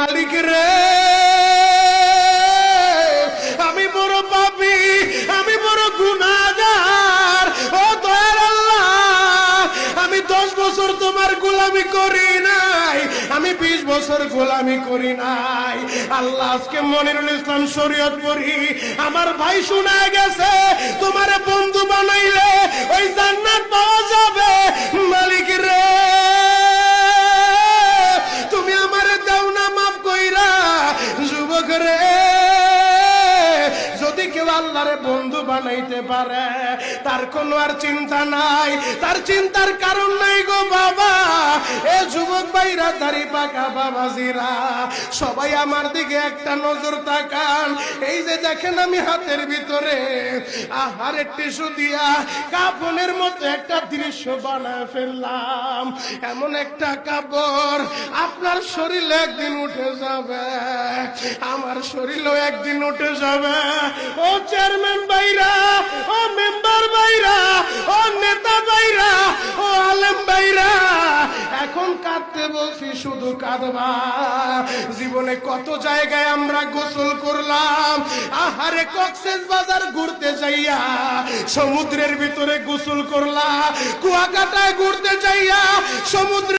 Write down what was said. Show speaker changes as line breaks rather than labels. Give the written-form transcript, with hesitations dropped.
মালিক রে, আমি বড় পাপী, আমি বড় গুনাহগার। ও দয়ার আল্লাহ, আমি 10 বছর তোমার গোলামি করি নাই, আমি 20 বছর গোলামি করি নাই। আল্লাহ আজকে মনিরুল ইসলাম শরীয়তপুরী আমার ভাই শোনা গেছে, তোমার বন্ধু বানাইলে ওই জান্নাত পাওয়া যাবে। মালিক রে, তুমি আমারে দাও না মাফ কইরা। যুবক রে, যদি কেউ আল্লাহরে বন্ধু বানাইতে পারে তার কোনো আর চিন্তা নাই, তার চিন্তার কারণ নাই গো বাবা। এ যুবক ভাইরা, দাড়ি পাকা বাবাজিরা, সবাই আমার দিকে একটা নজর তাকান। এই যে দেখেন আমি হাতের ভিতরে আহারে টিস্যু দিয়া কাফনের মতো একটা দৃশ্য বানায় ফেললাম। এমন একটা কাপড় আপনার শরীরে একদিন উঠে যাবে, আমার শরীরেও একদিন উঠে যাবে। ও চেয়ারম্যান ভাইরা, ও মেম্বার ভাইরা, ও নেতা ভাইরা, ও আলেম ভাইরা, এখন কাঁদতে বলছি, শুধু কাঁদবা। জীবনে কত জায়গায় আমরা গোসল করলাম, আহারে কক্সেস বাজার ঘুরতে যাইয়া সমুদ্রের ভিতরে গোসল করলা, কুয়াকাটায় ঘুরতে যাইয়া সমুদ্র